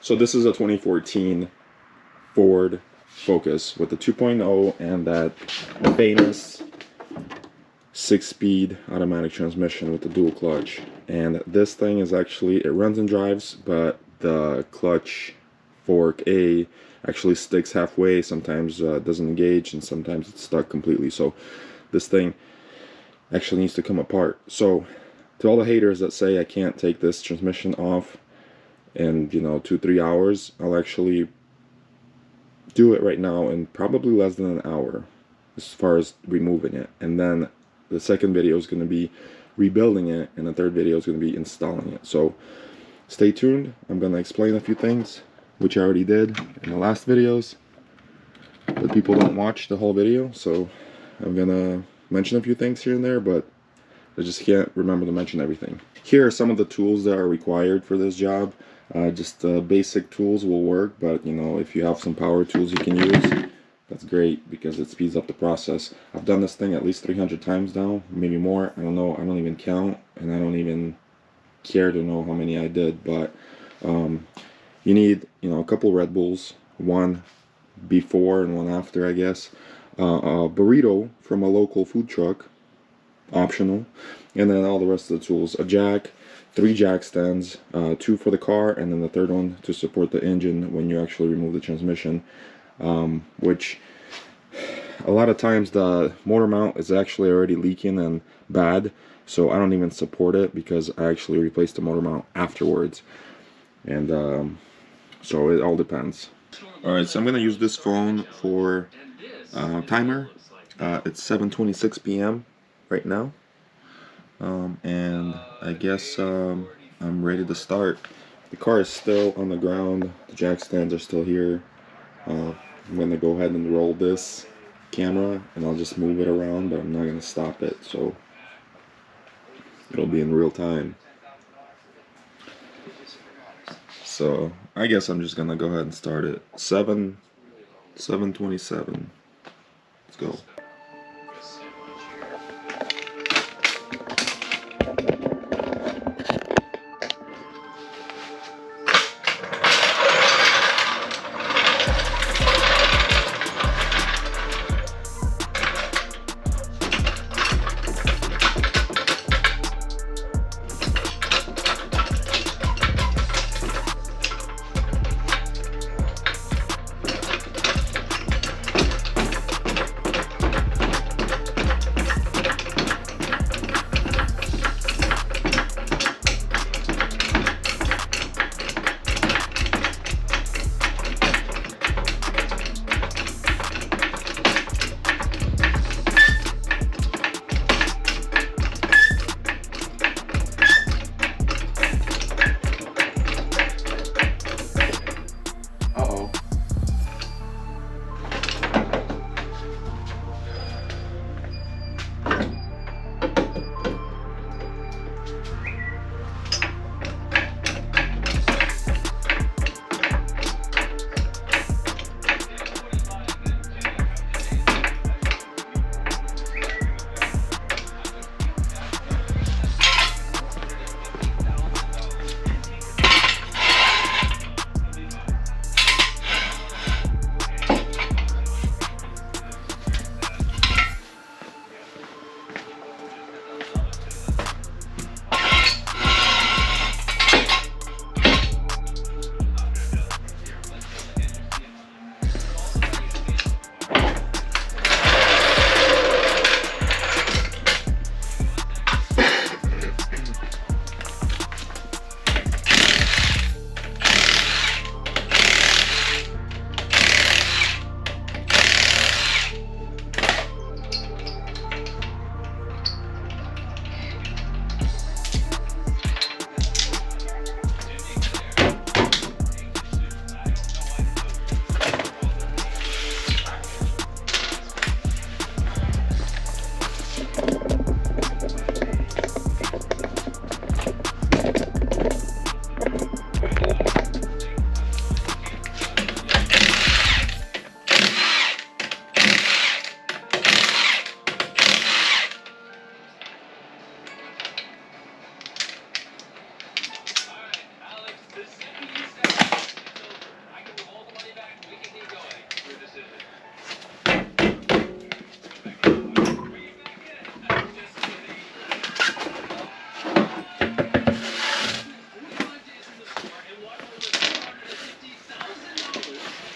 So this is a 2014 Ford Focus with the 2.0 and that famous 6-speed automatic transmission with the dual clutch. And this thing is actually, it runs and drives, but the clutch fork A actually sticks halfway, sometimes doesn't engage, and sometimes it's stuck completely. So this thing actually needs to come apart. So to all the haters that say I can't take this transmission off in 2-3 hours, I'll actually do it right now in probably less than an hour as far as removing it. And then the second video is going to be rebuilding it, and the third video is going to be installing it. So stay tuned. I'm going to explain a few things, which I already did in the last videos, but people don't watch the whole video, so I'm going to mention a few things here and there, but I just can't remember to mention everything. Here are some of the tools that are required for this job. Just basic tools will work, but if you have some power tools you can use, that's great because it speeds up the process. I've done this thing at least 300 times now, maybe more. I don't know. I don't even count, and I don't even care to know how many I did. But you need a couple Red Bulls, one before and one after, I guess. A burrito from a local food truck, optional, and then all the rest of the tools. A jack, 3 jack stands, 2 for the car, and then the third one to support the engine when you actually remove the transmission. Which a lot of times the motor mount is actually already leaking and bad, so I don't even support it because I actually replaced the motor mount afterwards. And so it all depends. Alright, so I'm going to use this phone for timer. It's 7:26 p.m. right now, and I guess I'm ready to start. The car is still on the ground, the jack stands are still here. I'm going to go ahead and roll this camera and I'll just move it around, but I'm not going to stop it, so it'll be in real time. So I guess I'm just going to go ahead and start it. 7:27. Let's go.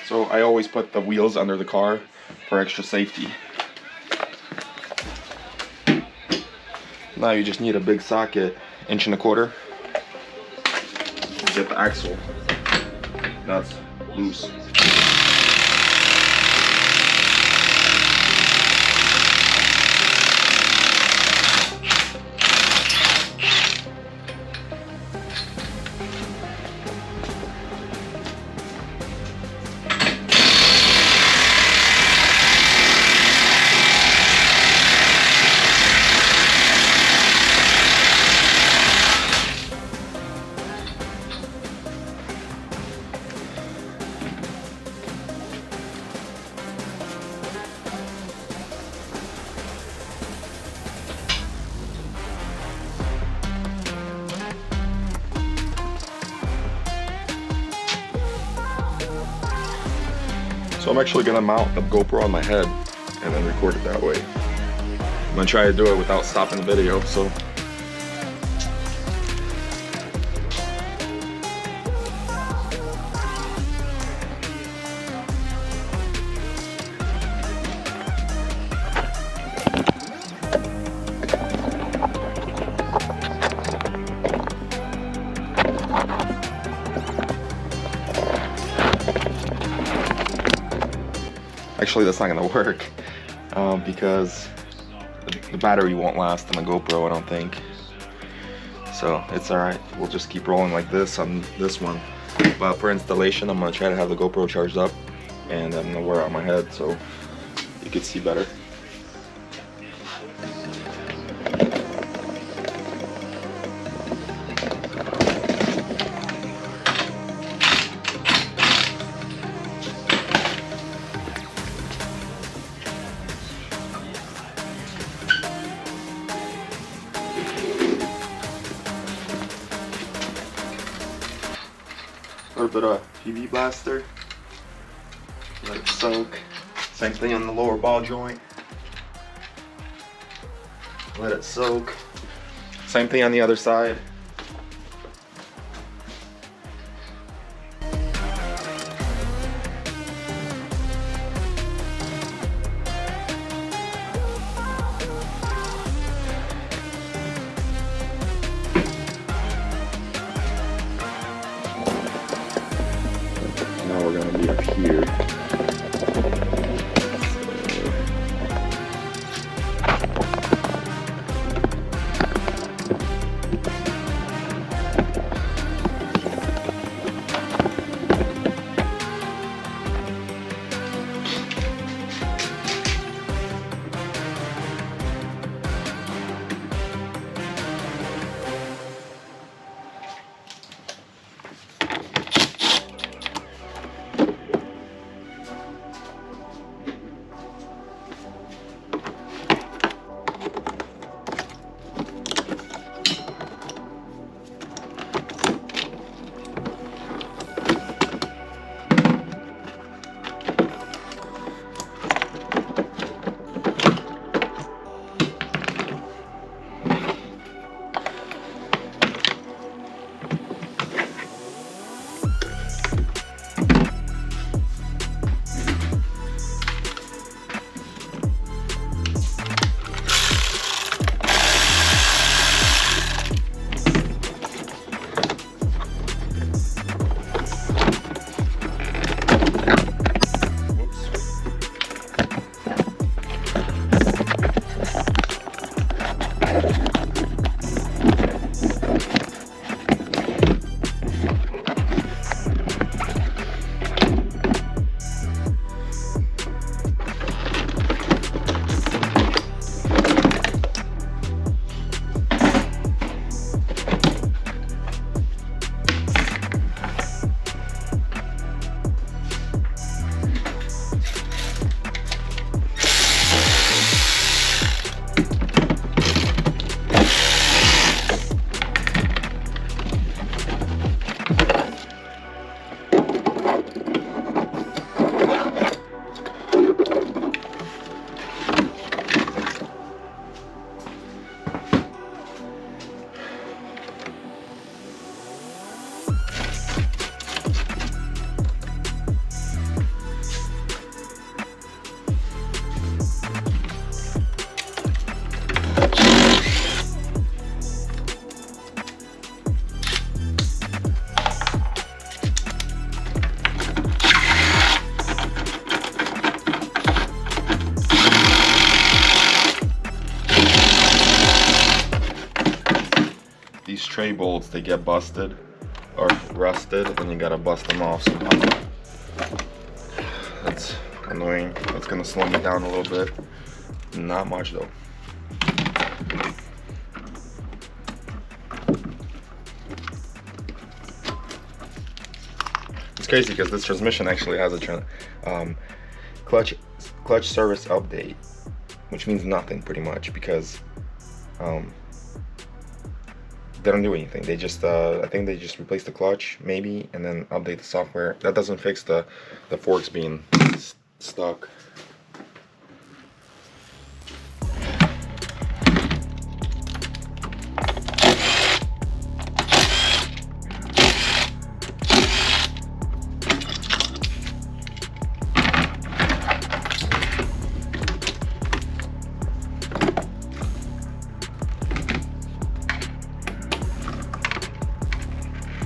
So I always put the wheels under the car for extra safety. Now you just need a big socket, 1.25 inches, to get the axle nuts loose. So I'm actually gonna mount the GoPro on my head and then record it that way. I'm gonna try to do it without stopping the video, so. Actually, that's not gonna work because the battery won't last on the GoPro, I don't think. So it's alright, we'll just keep rolling like this on this one. But for installation, I'm gonna try to have the GoPro charged up and I'm gonna wear it on my head so you can see better. A little bit of PV blaster, let it soak. Same thing on the lower ball joint, let it soak. Same thing on the other side. Now we're gonna be up here. tray bolts, they get busted or rusted, and you gotta bust them off somehow. That's annoying. That's gonna slow me down a little bit. Not much though. It's crazy because this transmission actually has a clutch service update, which means nothing pretty much, because they don't do anything. They just I think they just replace the clutch maybe, and then update the software. That doesn't fix the forks being stuck.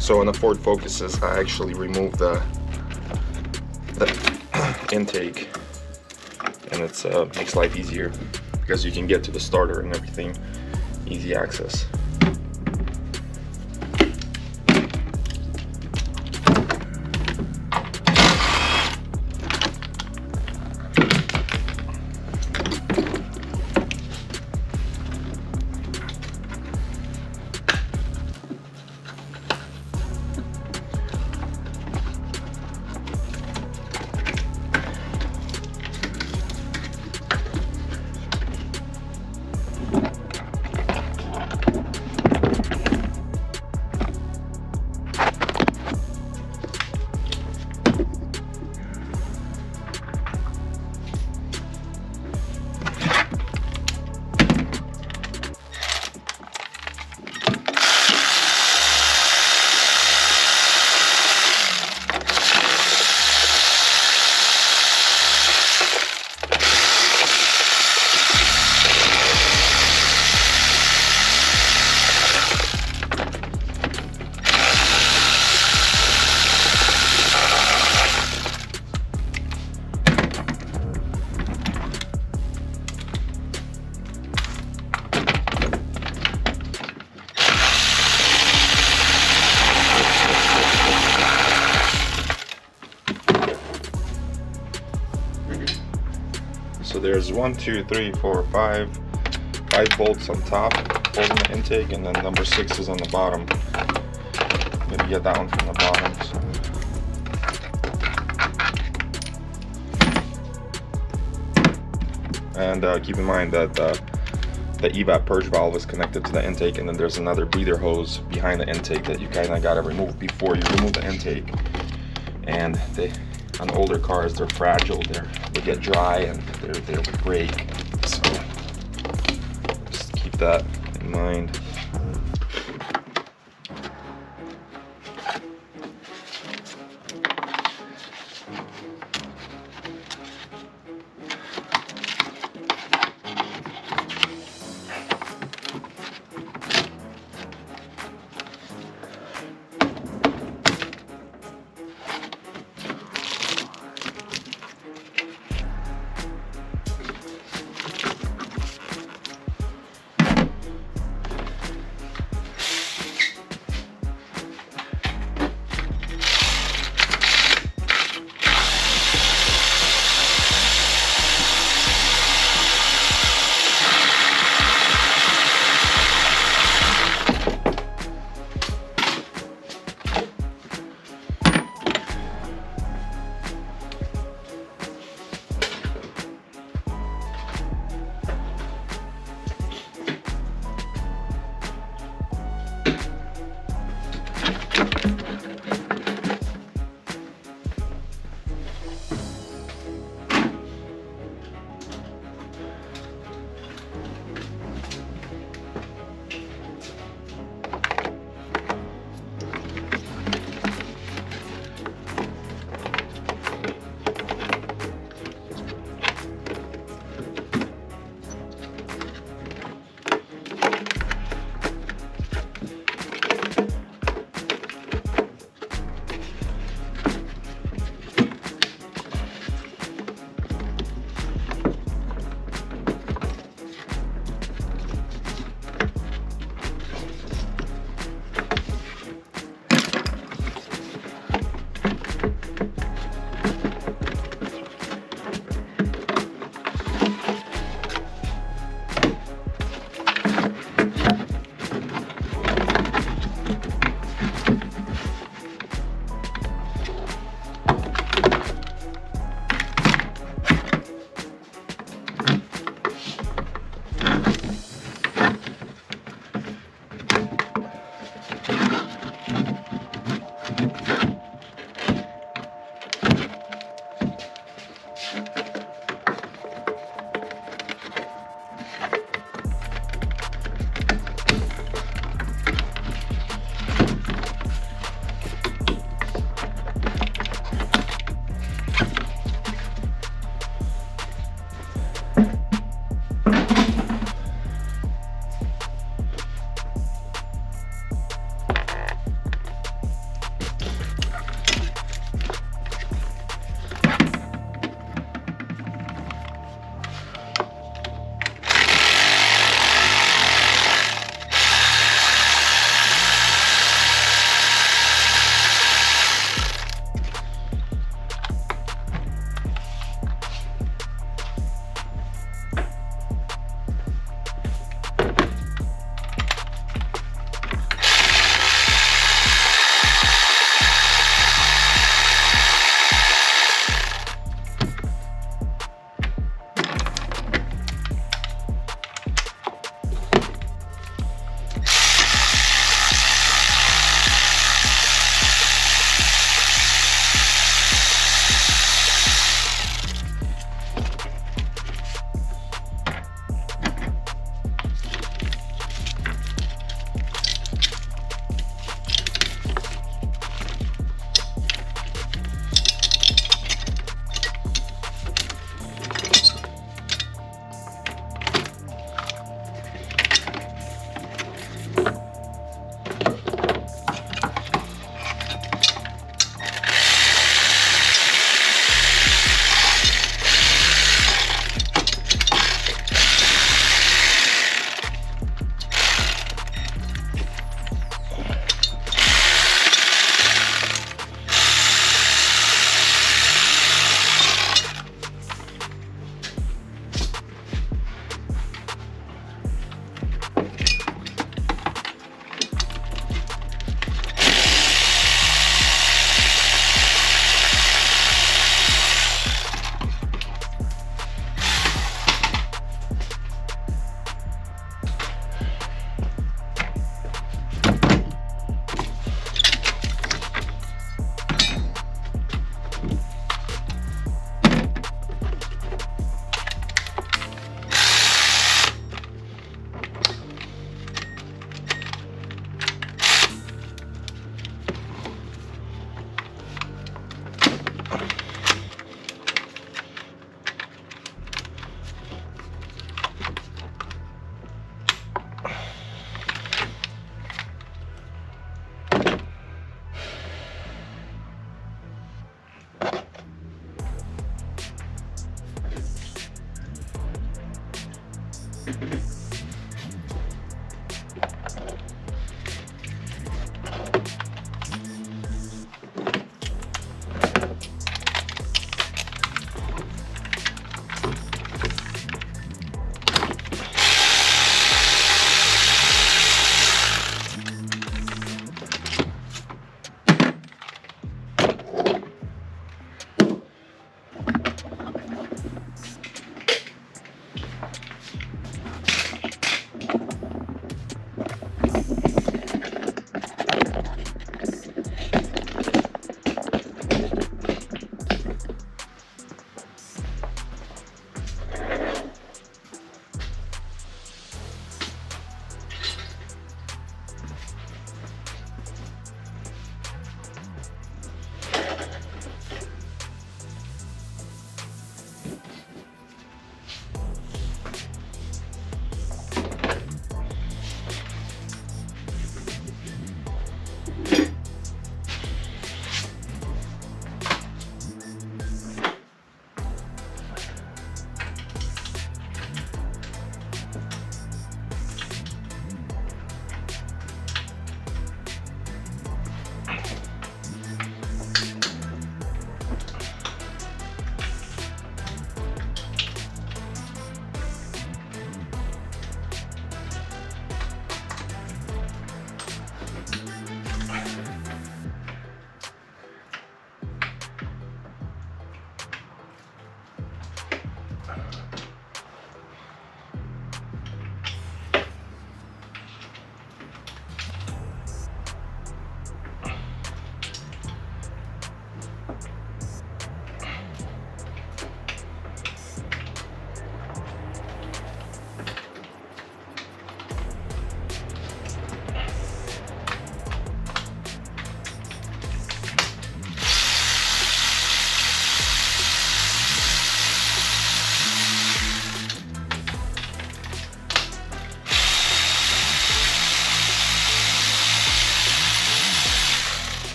So on the Ford Focuses, I actually removed the intake, and it's makes life easier because you can get to the starter and everything, easy access. So there's 1, 2, 3, 4, 5 bolts on top holding the intake, and then number 6 is on the bottom. I'm gonna get that one from the bottom. So. And keep in mind that the evap purge valve is connected to the intake, and then there's another breather hose behind the intake that you kind of gotta remove before you remove the intake. And on older cars, they're fragile. They get dry and they'll break. So just keep that in mind.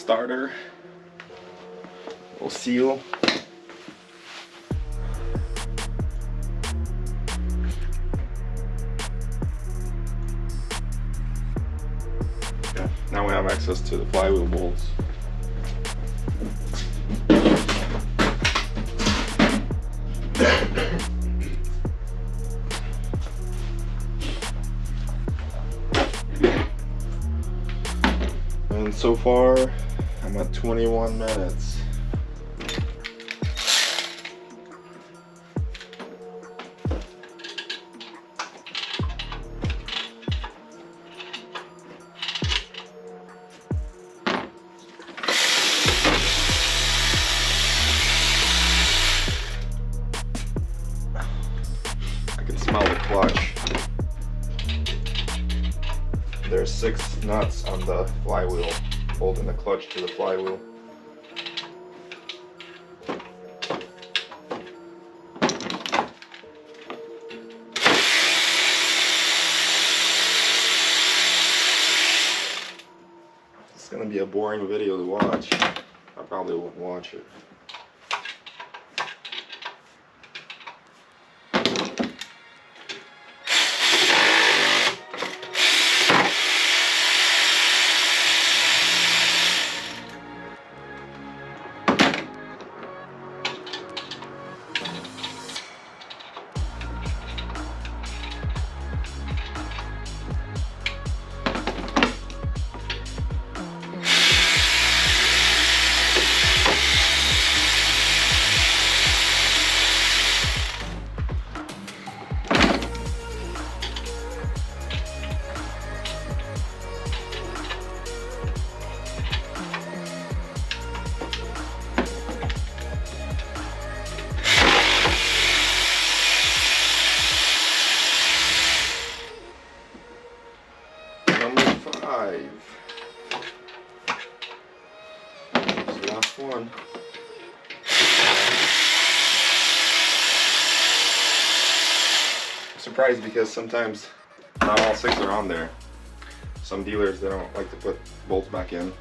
starter, little seal. Yeah, now we have access to the flywheel bolts. And so far, I'm at 21 minutes. I can smell the clutch. There's 6 nuts on the flywheel, holding the clutch to the flywheel. It's gonna be a boring video to watch. I probably won't watch it. Number 5. It's the last one. I'm surprised because sometimes not all 6 are on there. Some dealers, they don't like to put bolts back in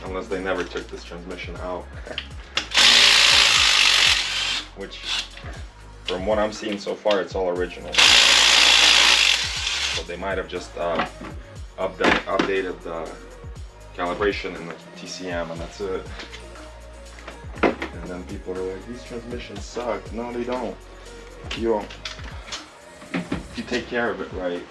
unless they never took this transmission out. Which, from what I'm seeing so far, it's all original. So they might have just updated the calibration in the TCM, and that's it. And then people are like, these transmissions suck. No, they don't. If you take care of it right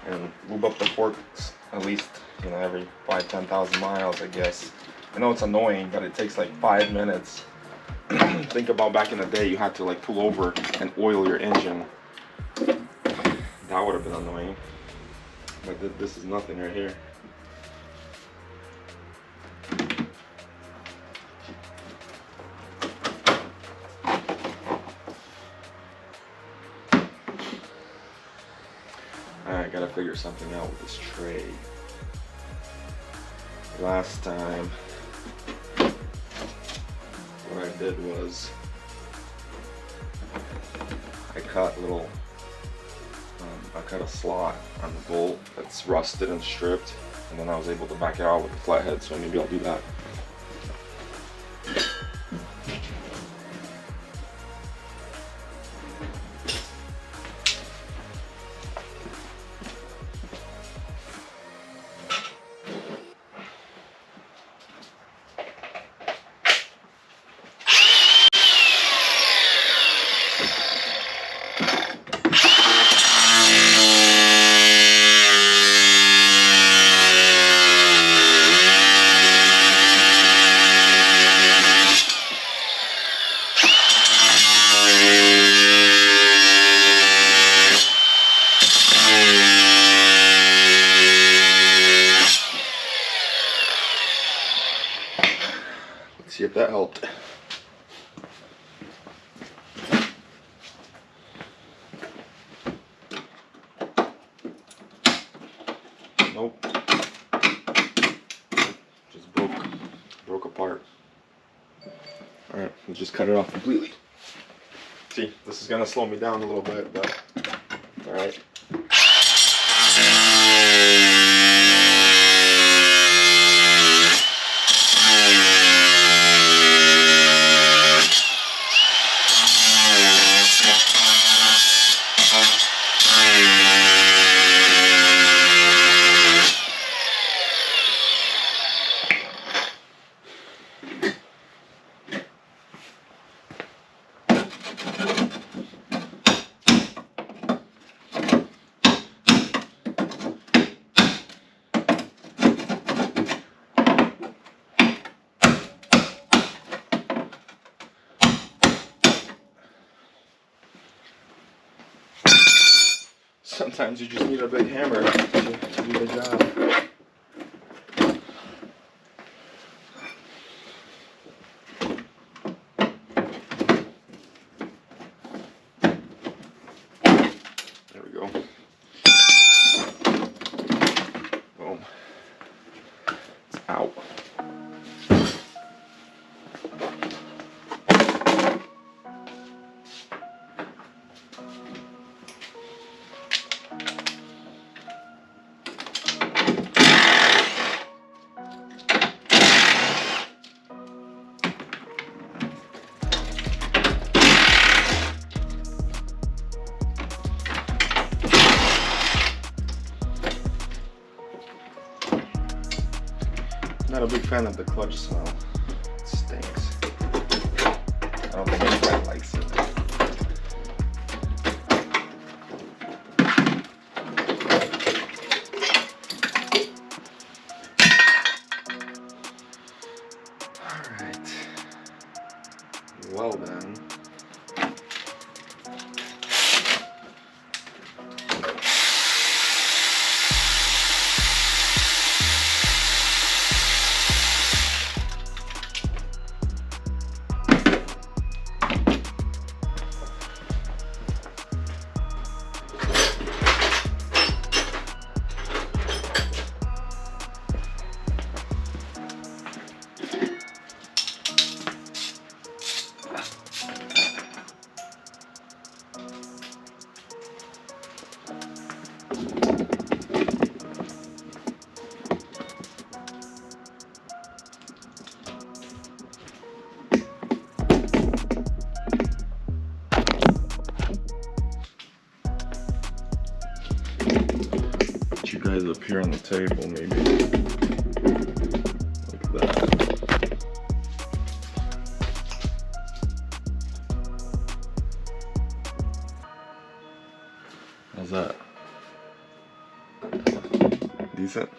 and lube up the forks at least, you know, every 5,000-10,000 miles, I guess. I know it's annoying, but it takes like 5 minutes. Think about back in the day, you had to like pull over and oil your engine. That would have been annoying. But this is nothing right here. I gotta figure something out with this tray. Last time, what I did was I cut a slot on the bolt that's rusted and stripped, and then I was able to back it out with the flathead, so maybe I'll do that. See if that helped. Nope. Just broke apart. Alright, let's just cut it off completely. See, this is gonna slow me down a little bit, but alright. Sometimes you just need a big hammer to do the job. There we go. Boom. It's out. Not a big fan of the clutch smell. It stinks. I don't think anybody likes it. Alright. Well then. You guys up here on the table, maybe like that. How's that? Decent?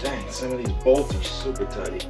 Dang, some of these bolts are super tight.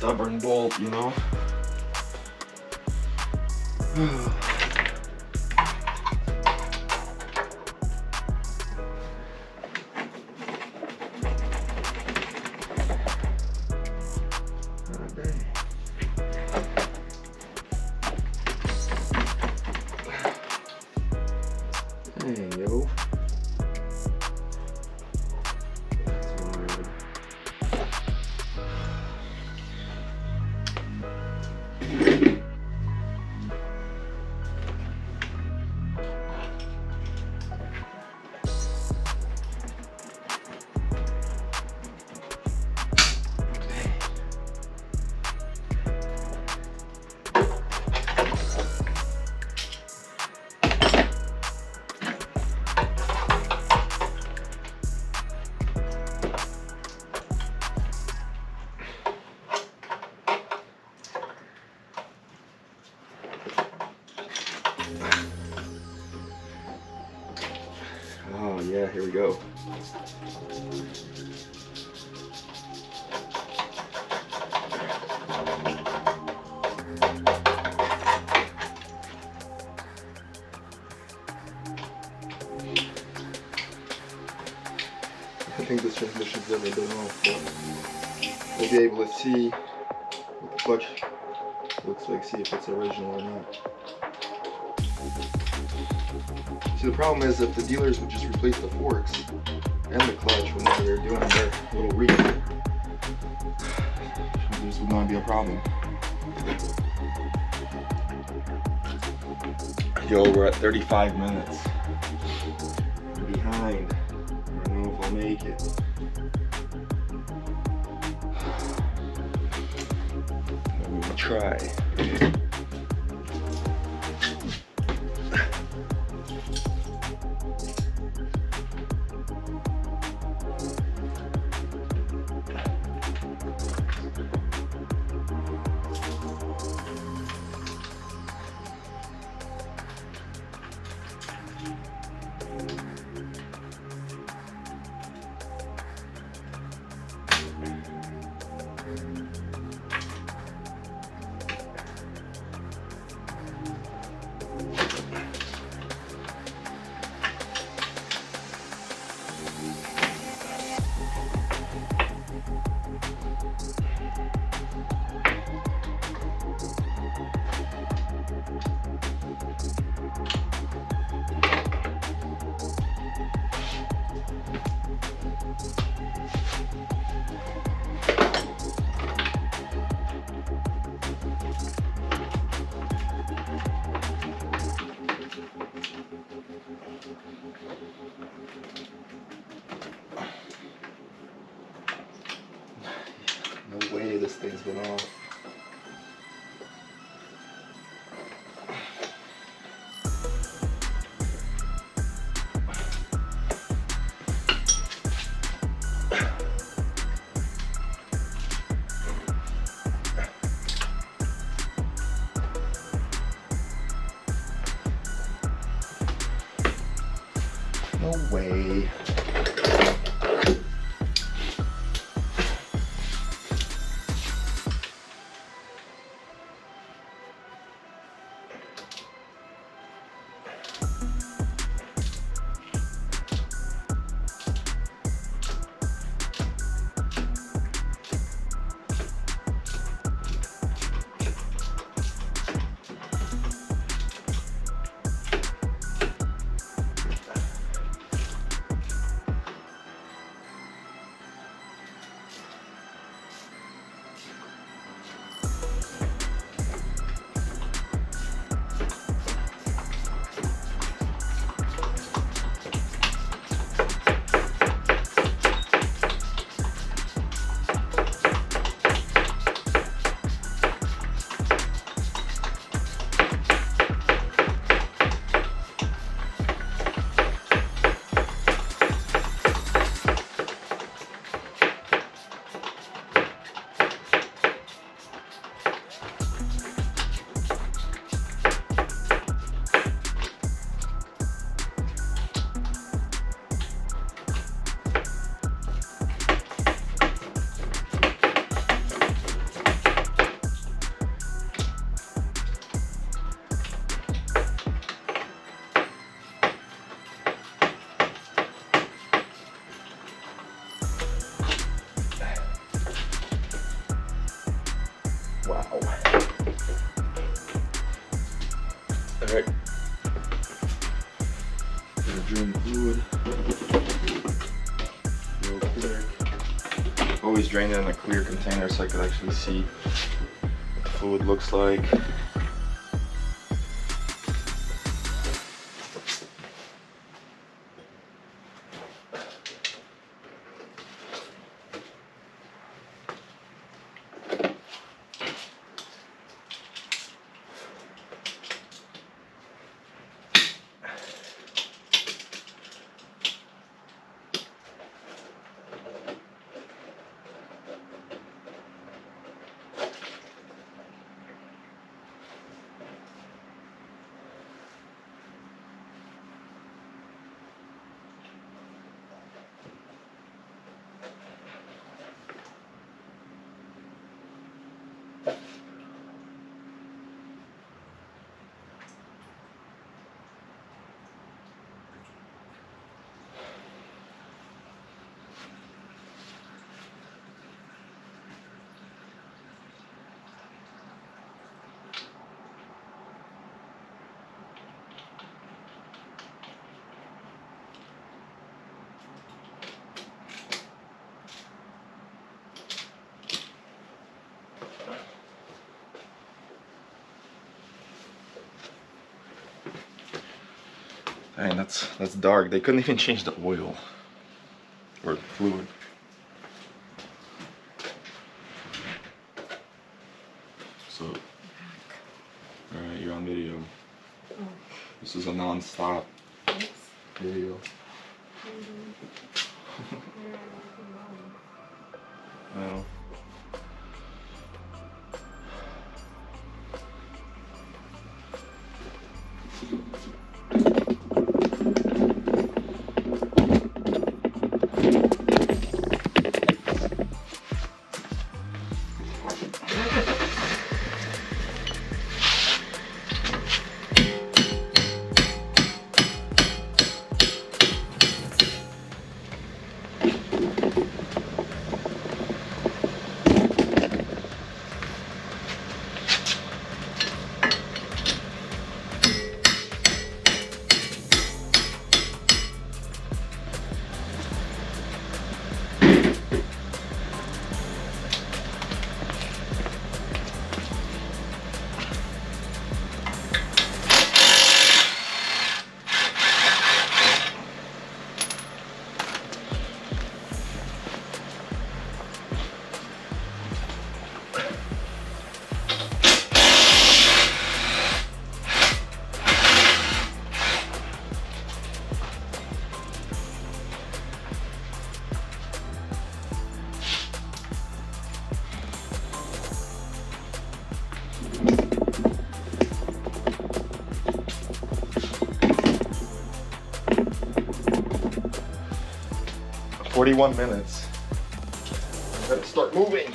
stubborn bolt, you know. Dang, yo. Oh yeah, here we go. I think this transmission's never been off, but we'll be able to see what the clutch looks like, see if it's original or not. See, the problem is if the dealers would just replace the forks and the clutch whenever they're doing their little reef, this would not be a problem. Yo, we're at 35 minutes. We're behind. I don't know if I'll make it. I'm gonna try. No way this thing's been off. No way. Alright. Gonna drain the fluid. Real quick. Always drain it in a clear container so I could actually see what the fluid looks like. Dang, that's dark. They couldn't even change the oil or the fluid. So, alright, you're on video. Oh. This is a non-stop video. Well. "41 minutes. Better start moving."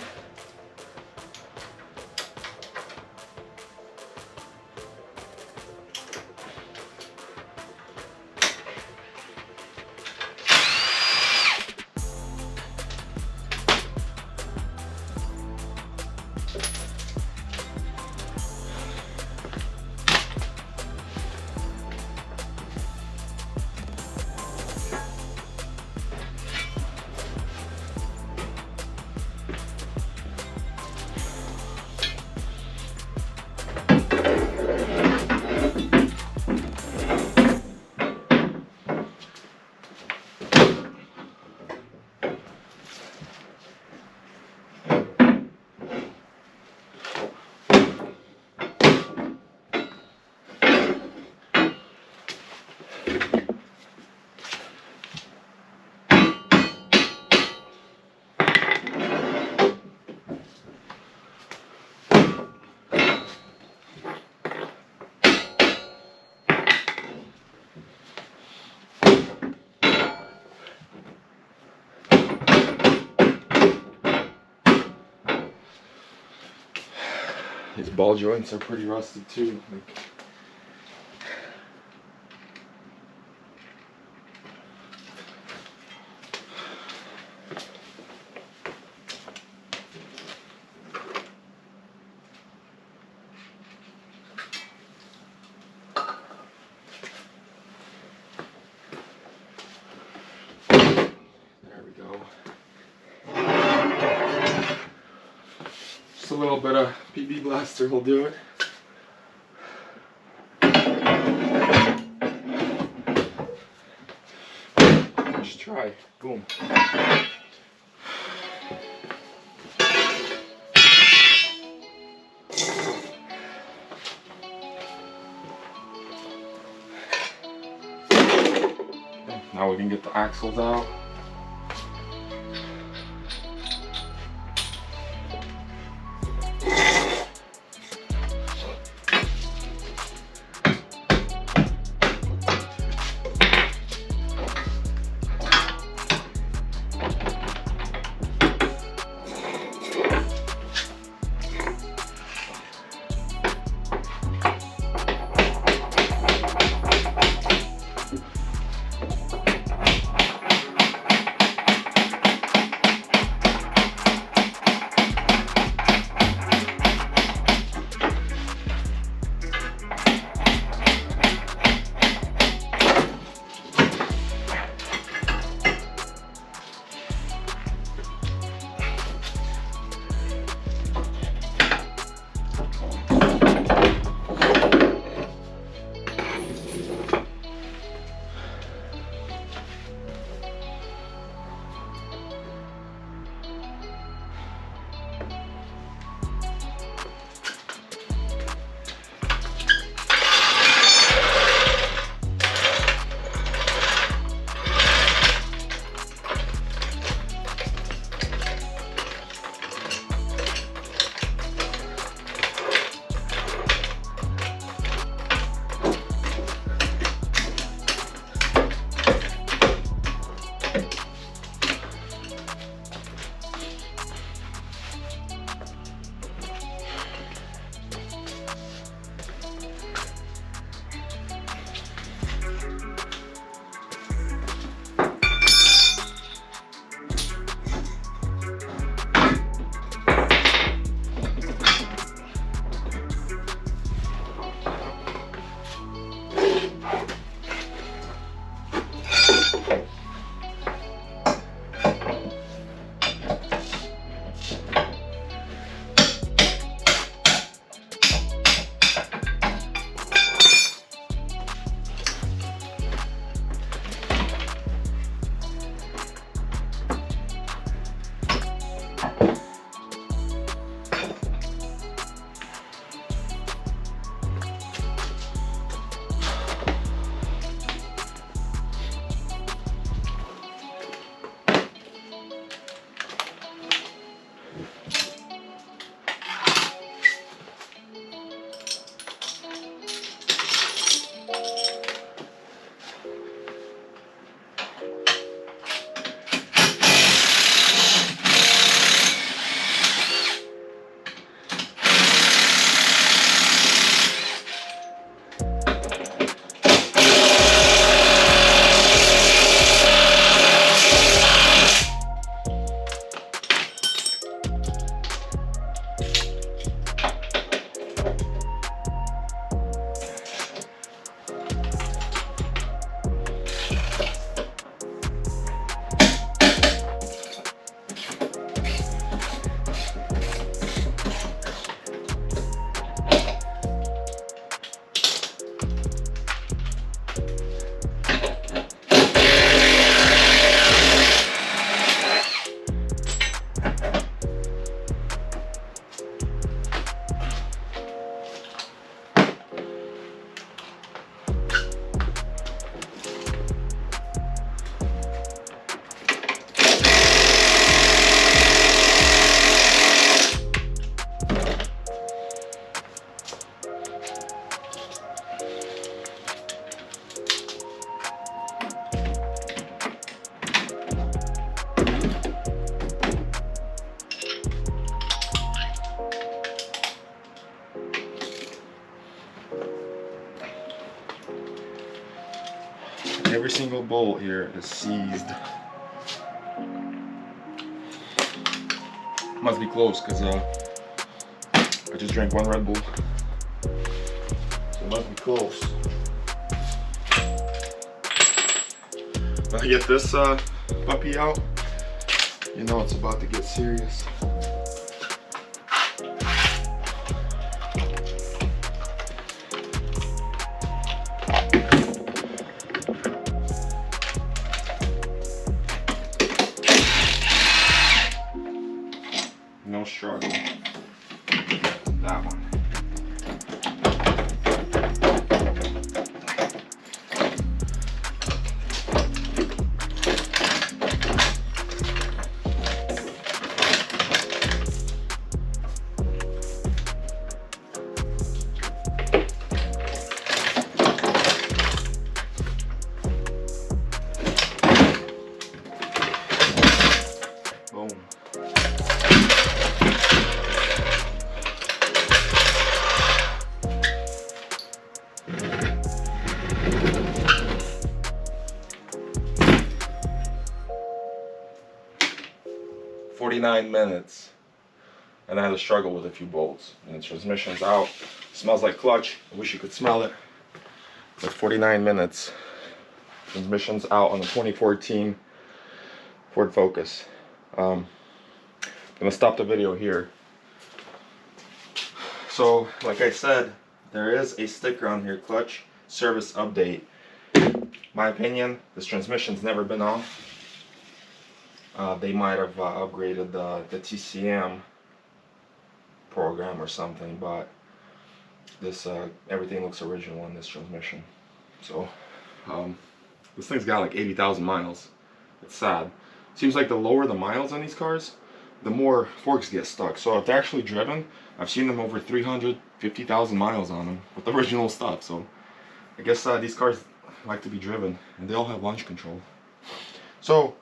These ball joints are pretty rusted too. Like, little bit of PB Blaster will do it. Just try. Boom. Now we can get the axles out. Every single bolt here is seized. Must be close because I just drank one Red Bull. So it must be close. When I get this puppy out, you know it's about to get serious. 49 minutes, and I had to struggle with a few bolts. And the transmission's out. Smells like clutch. I wish you could smell it. But 49 minutes. Transmission's out on the 2014 Ford Focus. I'm gonna stop the video here. So, like I said, there is a sticker on here, clutch service update. My opinion, this transmission's never been off. They might have upgraded the TCM program or something, but this everything looks original in this transmission. So this thing's got like 80,000 miles. It's sad. Seems like the lower the miles on these cars, the more forks get stuck. So if they're actually driven, I've seen them over 350,000 miles on them with the original stuff. So I guess these cars like to be driven, and they all have launch control. So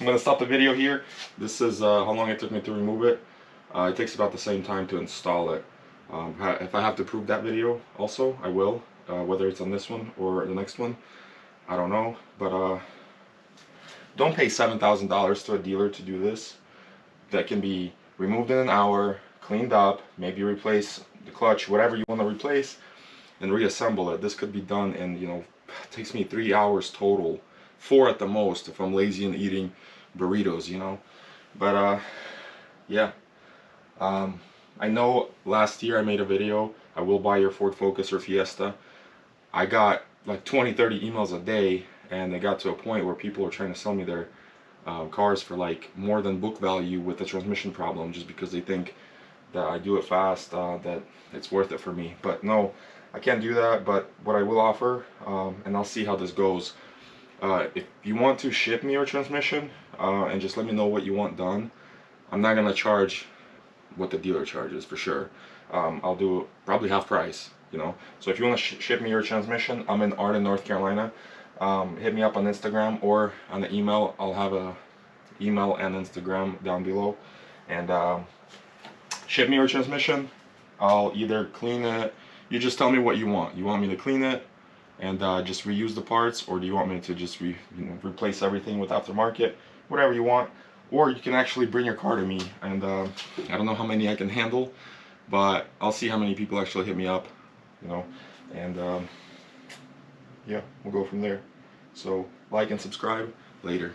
I'm gonna stop the video here. This is how long it took me to remove it. It takes about the same time to install it. If I have to prove that video also, I will. Whether it's on this one or the next one, I don't know. But don't pay $7,000 to a dealer to do this. That can be removed in an hour, cleaned up, maybe replace the clutch, whatever you want to replace, and reassemble it. This could be done in, it takes me 3 hours total. 4 at the most if I'm lazy and eating burritos, But yeah. I know last year I made a video, I will buy your Ford Focus or Fiesta. I got like 20-30 emails a day, and it got to a point where people were trying to sell me their cars for like more than book value with the transmission problem, just because they think that I do it fast, that it's worth it for me. But no, I can't do that. But what I will offer, and I'll see how this goes, if you want to ship me your transmission, and just let me know what you want done, I'm not gonna charge what the dealer charges for sure. I'll do probably half price, So if you want to ship me your transmission, I'm in Arden, North Carolina. Hit me up on Instagram or on the email. I'll have a email and Instagram down below. And ship me your transmission. I'll either clean it. You just tell me what you want. You want me to clean it and just reuse the parts, or do you want me to just replace everything with aftermarket? Whatever you want. Or you can actually bring your car to me, and I don't know how many I can handle, but I'll see how many people actually hit me up, and yeah, we'll go from there. So like and subscribe later.